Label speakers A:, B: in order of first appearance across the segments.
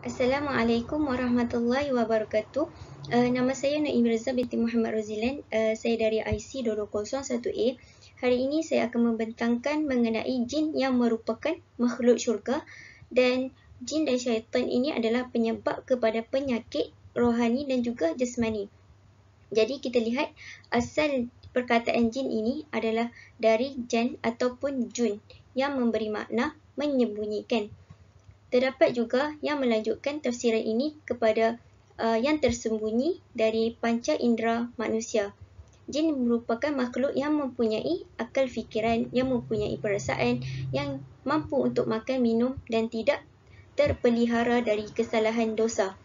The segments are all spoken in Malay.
A: Assalamualaikum warahmatullahi wabarakatuh. Nama saya Naim Reza binti Muhammad Rozilan. Saya dari IC 2201A. Hari ini saya akan membentangkan mengenai jin yang merupakan makhluk syurga, dan jin dan syaitan ini adalah penyebab kepada penyakit rohani dan juga jasmani. Jadi kita lihat asal perkataan jin ini adalah dari jan ataupun jun yang memberi makna menyembunyikan. Terdapat juga yang melanjutkan tafsiran ini kepada yang tersembunyi dari panca indera manusia. Jin merupakan makhluk yang mempunyai akal fikiran, yang mempunyai perasaan, yang mampu untuk makan, minum dan tidak terpelihara dari kesalahan dosa.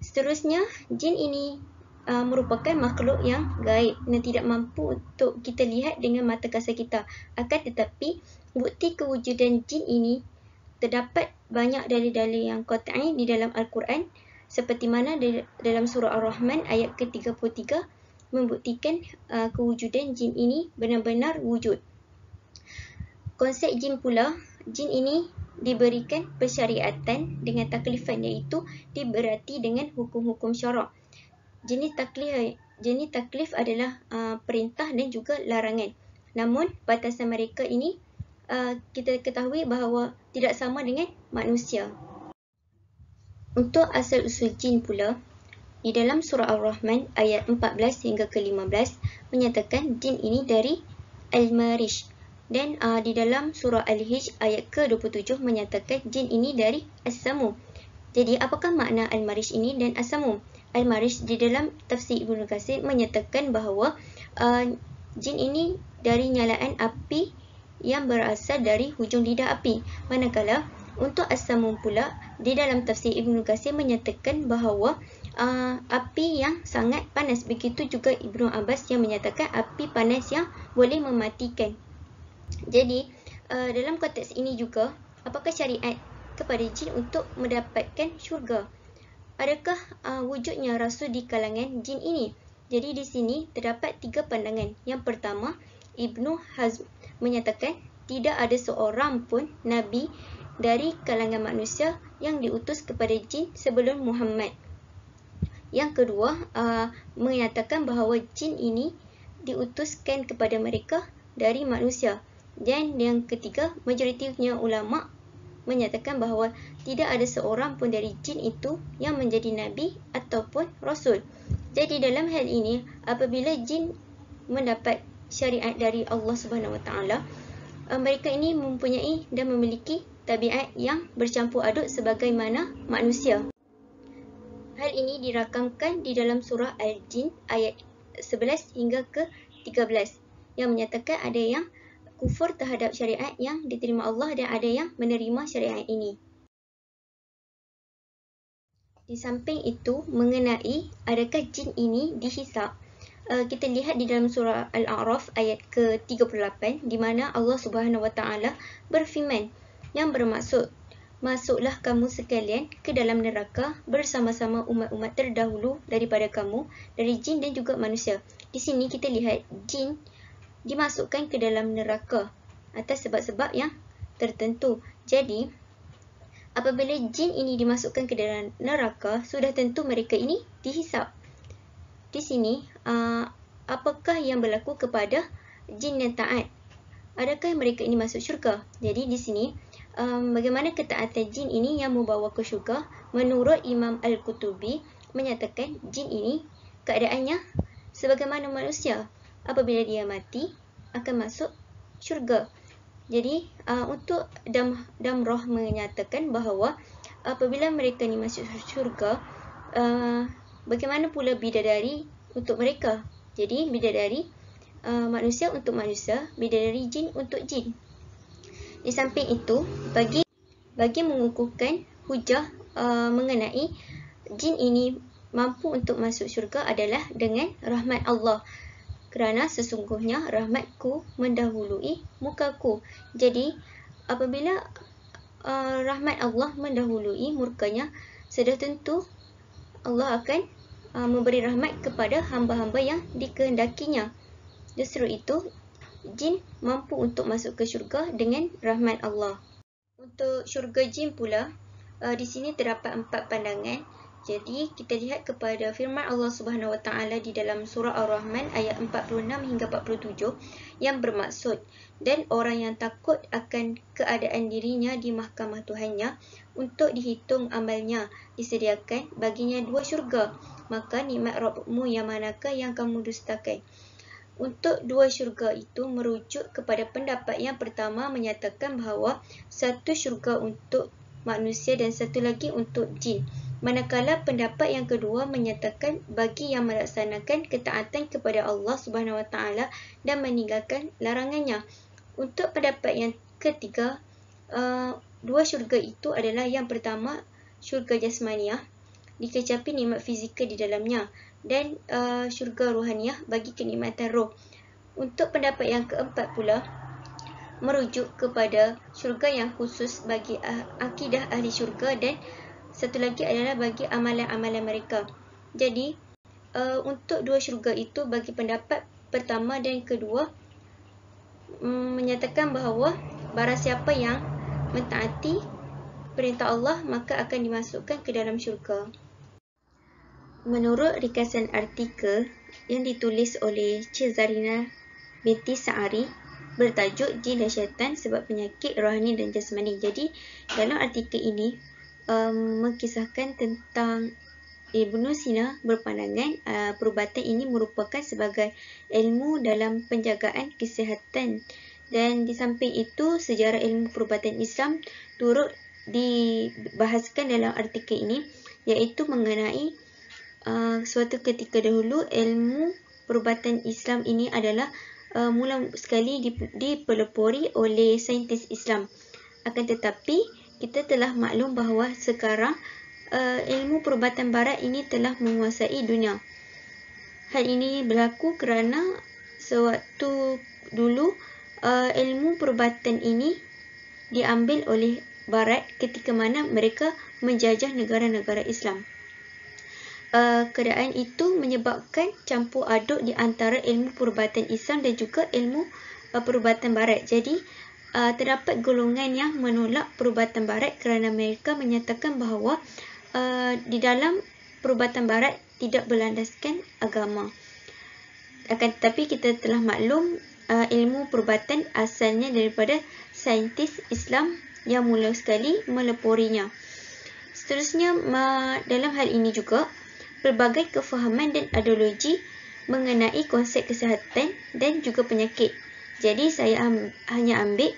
A: Seterusnya, jin ini merupakan makhluk yang gaib dan tidak mampu untuk kita lihat dengan mata kasar kita. Akan tetapi, bukti kewujudan jin ini terdapat banyak dalil-dalil yang qat'i di dalam Al-Quran, seperti mana dalam surah Ar-Rahman ayat ke-33 membuktikan kewujudan jin ini benar-benar wujud. Konsep jin pula, jin ini diberikan persyariatan dengan taklifan, iaitu diberati dengan hukum-hukum syarak. Jenis taklif adalah perintah dan juga larangan. Namun batasan mereka ini kita ketahui bahawa tidak sama dengan manusia. Untuk asal usul jin pula, di dalam surah Ar-Rahman ayat 14 hingga ke-15 menyatakan jin ini dari Al-Marish, dan di dalam surah Al-Hijr ayat ke-27 menyatakan jin ini dari As-Samum. Jadi apakah makna Al-Marish ini dan As-Samum? Al-Marish di dalam tafsir Ibnu Katsir menyatakan bahawa jin ini dari nyalaan api yang berasal dari hujung lidah api. Manakala untuk As-Samum pula, di dalam tafsir Ibnu Katsir menyatakan bahawa api yang sangat panas. Begitu juga Ibnu Abbas yang menyatakan api panas yang boleh mematikan. Jadi dalam konteks ini juga, apakah syariat kepada jin untuk mendapatkan syurga? Adakah wujudnya rasul di kalangan jin ini? Jadi di sini terdapat 3 pandangan. Yang pertama, Ibnu Hazm menyatakan tidak ada seorang pun nabi dari kalangan manusia yang diutus kepada jin sebelum Muhammad. Yang kedua, menyatakan bahawa jin ini diutuskan kepada mereka dari manusia. Dan yang ketiga, majoritinya ulama menyatakan bahawa tidak ada seorang pun dari jin itu yang menjadi nabi ataupun rasul. Jadi dalam hal ini, apabila jin mendapat syariat dari Allah Subhanahu Wa Taala, mereka ini mempunyai dan memiliki tabiat yang bercampur aduk sebagaimana manusia. Hal ini dirakamkan di dalam surah Al-Jin ayat 11 hingga ke-13 yang menyatakan ada yang kufur terhadap syariat yang diterima Allah dan ada yang menerima syariat ini. Di samping itu, mengenai adakah jin ini dihisab, kita lihat di dalam surah Al-A'raf ayat ke-38 di mana Allah Subhanahu Wa Taala berfirman yang bermaksud, masuklah kamu sekalian ke dalam neraka bersama-sama umat-umat terdahulu daripada kamu, dari jin dan juga manusia. Di sini kita lihat jin dimasukkan ke dalam neraka atas sebab-sebab yang tertentu. Jadi apabila jin ini dimasukkan ke dalam neraka, sudah tentu mereka ini dihisab. Di sini apakah yang berlaku kepada jin yang taat? Adakah mereka ini masuk syurga? Jadi di sini bagaimana ketaatan jin ini yang membawa ke syurga? Menurut Imam Al-Qutubi menyatakan jin ini keadaannya sebagaimana manusia. Apabila dia mati, akan masuk syurga. Jadi untuk Damrah menyatakan bahawa apabila mereka ni masuk syurga, bagaimana pula bidadari untuk mereka? Jadi bidadari manusia untuk manusia, bidadari jin untuk jin. Di samping itu, bagi mengukuhkan hujah mengenai jin ini mampu untuk masuk syurga adalah dengan rahmat Allah. Kerana sesungguhnya rahmatku mendahului mukaku. Jadi apabila rahmat Allah mendahului murkanya, sudah tentu Allah akan memberi rahmat kepada hamba-hamba yang dikehendakinya. Justru itu, jin mampu untuk masuk ke syurga dengan rahmat Allah. Untuk syurga jin pula, Di sini terdapat 4 pandangan. Jadi kita lihat kepada firman Allah Subhanahu Wa Taala di dalam surah Ar-Rahman ayat 46 hingga 47 yang bermaksud, dan orang yang takut akan keadaan dirinya di mahkamah Tuhannya untuk dihitung amalnya, disediakan baginya 2 syurga. Maka nikmat Rabbmu yang manakah yang kamu dustakan? Untuk 2 syurga itu merujuk kepada pendapat yang pertama menyatakan bahawa satu syurga untuk manusia dan satu lagi untuk jin. Manakala pendapat yang kedua menyatakan bagi yang melaksanakan ketaatan kepada Allah Subhanahu Wa Taala dan meninggalkan larangannya. Untuk pendapat yang ketiga, 2 syurga itu adalah yang pertama syurga jasmaniah, dikecapi nikmat fizikal di dalamnya, dan syurga rohaniah bagi kenikmatan roh. Untuk pendapat yang keempat pula merujuk kepada syurga yang khusus bagi akidah ahli syurga, dan satu lagi adalah bagi amalan-amalan mereka. Jadi untuk 2 syurga itu bagi pendapat pertama dan kedua menyatakan bahawa barang siapa yang mentaati perintah Allah maka akan dimasukkan ke dalam syurga. Menurut ringkasan artikel yang ditulis oleh Cik Zarina binti Sa'ari bertajuk Jin dan Syaitan sebab penyakit rohani dan jasmani. Jadi dalam artikel ini mengisahkan tentang Ibnu Sina berpandangan perubatan ini merupakan sebagai ilmu dalam penjagaan kesihatan, dan di samping itu sejarah ilmu perubatan Islam turut dibahaskan dalam artikel ini, iaitu mengenai suatu ketika dahulu ilmu perubatan Islam ini adalah mula sekali dipelopori oleh saintis Islam. Akan tetapi kita telah maklum bahawa sekarang ilmu perubatan barat ini telah menguasai dunia. Hal ini berlaku kerana sewaktu dulu ilmu perubatan ini diambil oleh barat ketika mana mereka menjajah negara-negara Islam. Keadaan itu menyebabkan campur aduk di antara ilmu perubatan Islam dan juga ilmu perubatan barat. Jadi terdapat golongan yang menolak perubatan barat kerana mereka menyatakan bahawa di dalam perubatan barat tidak berlandaskan agama. Akan tetapi kita telah maklum ilmu perubatan asalnya daripada saintis Islam yang mula sekali meloporinya. Seterusnya dalam hal ini juga pelbagai kefahaman dan ideologi mengenai konsep kesihatan dan juga penyakit. Jadi saya hanya ambil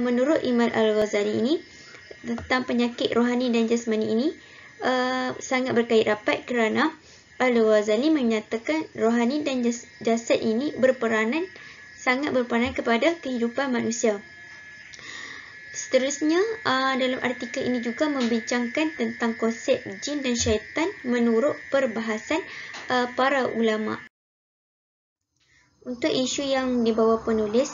A: menurut Imam Al-Ghazali ini tentang penyakit rohani dan jasmani ini sangat berkait rapat kerana Al-Ghazali menyatakan rohani dan jasad ini sangat berperanan kepada kehidupan manusia. Seterusnya dalam artikel ini juga membincangkan tentang konsep jin dan syaitan menurut perbahasan para ulama. Untuk isu yang dibawa penulis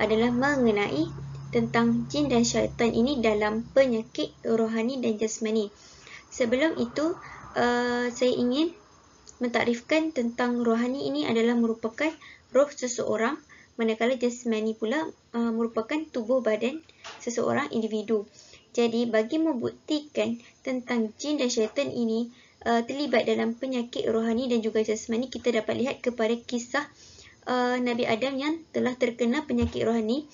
A: adalah mengenai tentang jin dan syaitan ini dalam penyakit rohani dan jasmani. Sebelum itu, saya ingin mentakrifkan tentang rohani ini adalah merupakan roh seseorang, manakala jasmani pula merupakan tubuh badan seseorang individu. Jadi bagi membuktikan tentang jin dan syaitan ini terlibat dalam penyakit rohani dan juga jasmani, kita dapat lihat kepada kisah Nabi Adam yang telah terkena penyakit rohani,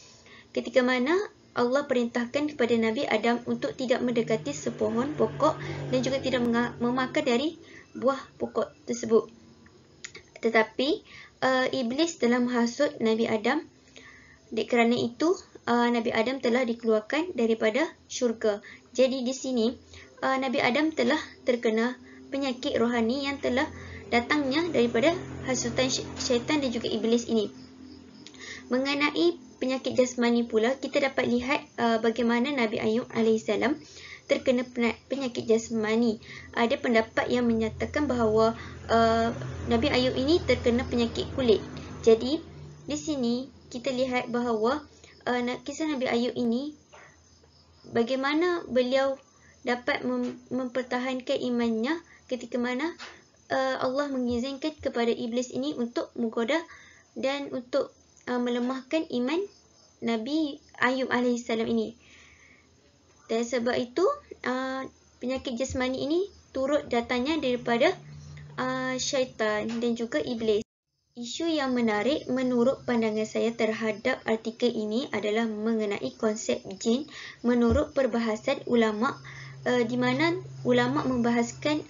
A: ketika mana Allah perintahkan kepada Nabi Adam untuk tidak mendekati sepohon pokok dan juga tidak memakan dari buah pokok tersebut. Tetapi iblis telah menghasut Nabi Adam. Kerana itu Nabi Adam telah dikeluarkan daripada syurga. Jadi di sini Nabi Adam telah terkena penyakit rohani yang telah datangnya daripada hasutan syaitan dan juga iblis ini. Mengenai penyakit jasmani pula, kita dapat lihat bagaimana Nabi Ayub AS terkena penyakit jasmani. Ada pendapat yang menyatakan bahawa Nabi Ayub ini terkena penyakit kulit. Jadi di sini kita lihat bahawa kisah Nabi Ayub ini bagaimana beliau dapat mempertahankan imannya ketika mana Allah mengizinkan kepada iblis ini untuk menggoda dan untuk melemahkan iman Nabi Ayub AS ini. Dan sebab itu penyakit jasmani ini turut datangnya daripada syaitan dan juga iblis. Isu yang menarik menurut pandangan saya terhadap artikel ini adalah mengenai konsep jin menurut perbahasan ulama, di mana ulama membahaskan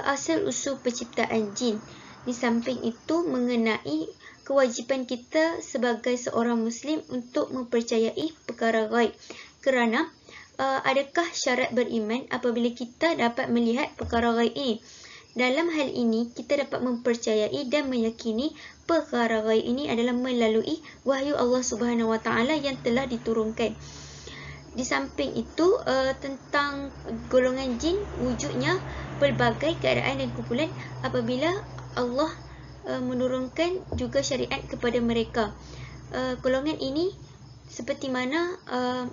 A: asal-usul penciptaan jin. Di samping itu mengenai kewajipan kita sebagai seorang Muslim untuk mempercayai perkara ghaib. Kerana adakah syarat beriman apabila kita dapat melihat perkara ghaib ini? Dalam hal ini, kita dapat mempercayai dan meyakini perkara ghaib ini adalah melalui wahyu Allah Subhanahu Wa Taala yang telah diturunkan. Di samping itu, tentang golongan jin, wujudnya pelbagai keadaan dan kumpulan apabila Allah menurunkan juga syariat kepada mereka. Golongan ini seperti mana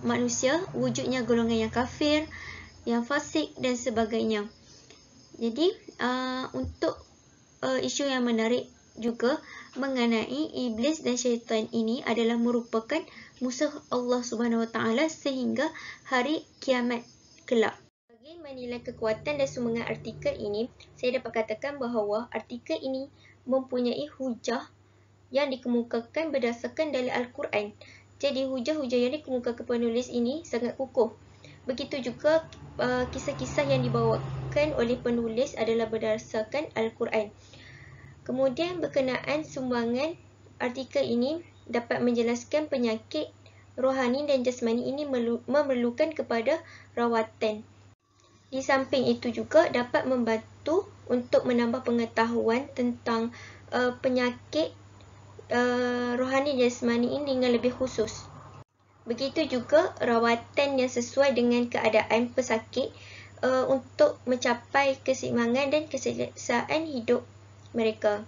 A: manusia, wujudnya golongan yang kafir, yang fasik dan sebagainya. Jadi, untuk isu yang menarik juga mengenai iblis dan syaitan ini adalah merupakan musuh Allah Subhanahu Wa Taala sehingga hari kiamat kelak. Bagi menilai kekuatan dan sumbangan artikel ini, saya dapat katakan bahawa artikel ini mempunyai hujah yang dikemukakan berdasarkan dalil Al-Quran. Jadi, hujah-hujah yang dikemukakan penulis ini sangat kukuh. Begitu juga kisah-kisah yang dibawakan oleh penulis adalah berdasarkan Al-Quran. Kemudian berkenaan sumbangan artikel ini dapat menjelaskan penyakit rohani dan jasmani ini memerlukan kepada rawatan. Di samping itu juga dapat membantu untuk menambah pengetahuan tentang penyakit rohani dan jasmani ini dengan lebih khusus. Begitu juga rawatan yang sesuai dengan keadaan pesakit untuk mencapai keseimbangan dan keselesaan hidup mereka.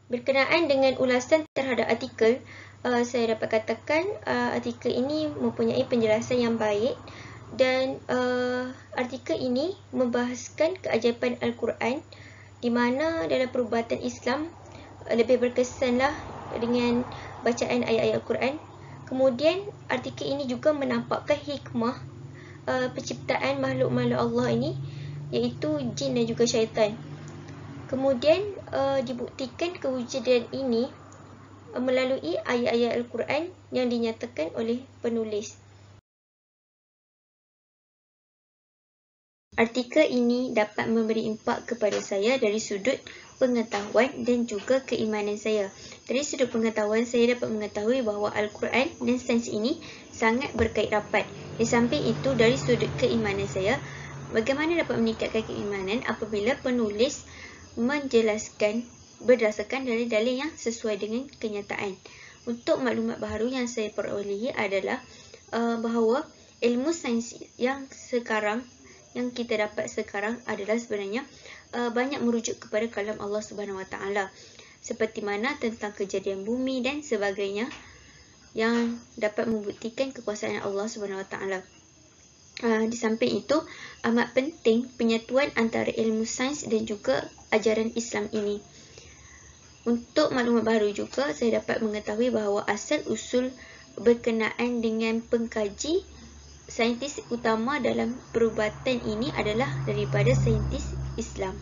A: Berkenaan dengan ulasan terhadap artikel, saya dapat katakan artikel ini mempunyai penjelasan yang baik dan artikel ini membahaskan keajaiban Al-Quran di mana dalam perubatan Islam lebih berkesanlah dengan bacaan ayat-ayat Al-Quran. Kemudian artikel ini juga menampakkan hikmah penciptaan makhluk-makhluk Allah ini, iaitu jin dan juga syaitan. Kemudian dibuktikan kewujudan ini melalui ayat-ayat Al-Quran yang dinyatakan oleh penulis. Artikel ini dapat memberi impak kepada saya dari sudut pengetahuan dan juga keimanan saya. Dari sudut pengetahuan, saya dapat mengetahui bahawa Al-Quran dan sains ini sangat berkait rapat. Di samping itu, dari sudut keimanan saya, bagaimana dapat meningkatkan keimanan apabila penulis menjelaskan berdasarkan dalil-dalil yang sesuai dengan kenyataan. Untuk maklumat baharu yang saya perolehi adalah bahawa ilmu sains yang kita dapat sekarang adalah sebenarnya banyak merujuk kepada kalam Allah Subhanahu Wa Taala, seperti mana tentang kejadian bumi dan sebagainya yang dapat membuktikan kekuasaan Allah Subhanahu Wa Taala. Di samping itu, amat penting penyatuan antara ilmu sains dan juga ajaran Islam ini. Untuk maklumat baru juga, saya dapat mengetahui bahawa asal-usul berkenaan dengan pengkaji saintis utama dalam perubatan ini adalah daripada saintis Islam.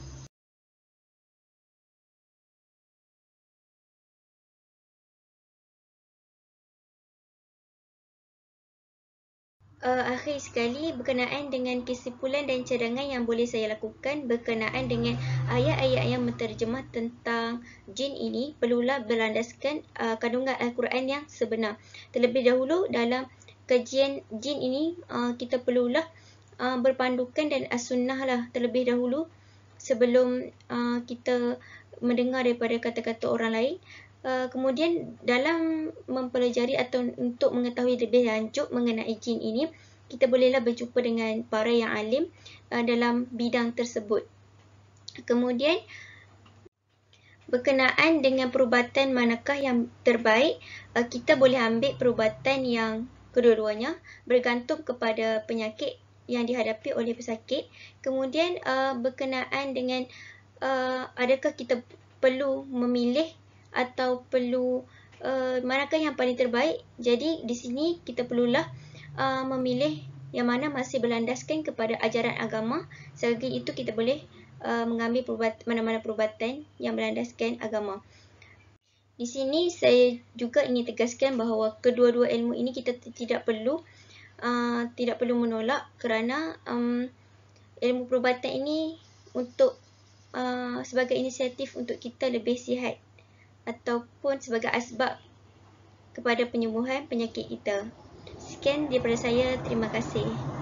A: Akhir sekali, berkenaan dengan kesimpulan dan cadangan yang boleh saya lakukan berkenaan dengan ayat-ayat yang menterjemah tentang jin ini, perlulah berlandaskan kandungan Al-Quran yang sebenar. Terlebih dahulu dalam kajian jin ini, kita perlulah berpandukan dan as-sunnah lah terlebih dahulu sebelum kita mendengar daripada kata-kata orang lain. Kemudian dalam mempelajari atau untuk mengetahui lebih lanjut mengenai jin ini, kita bolehlah berjumpa dengan para yang alim dalam bidang tersebut. Kemudian berkenaan dengan perubatan manakah yang terbaik, kita boleh ambil perubatan yang kedua-duanya bergantung kepada penyakit yang dihadapi oleh pesakit. Kemudian berkenaan dengan adakah kita perlu memilih atau perlu manakah yang paling terbaik. Jadi di sini kita perlulah memilih yang mana masih berlandaskan kepada ajaran agama. Selagi itu kita boleh mengambil mana-mana perubatan yang berlandaskan agama. Di sini saya juga ingin tegaskan bahawa kedua-dua ilmu ini kita tidak perlu menolak, kerana ilmu perubatan ini untuk sebagai inisiatif untuk kita lebih sihat ataupun sebagai asbab kepada penyembuhan penyakit kita. Sekian daripada saya, terima kasih.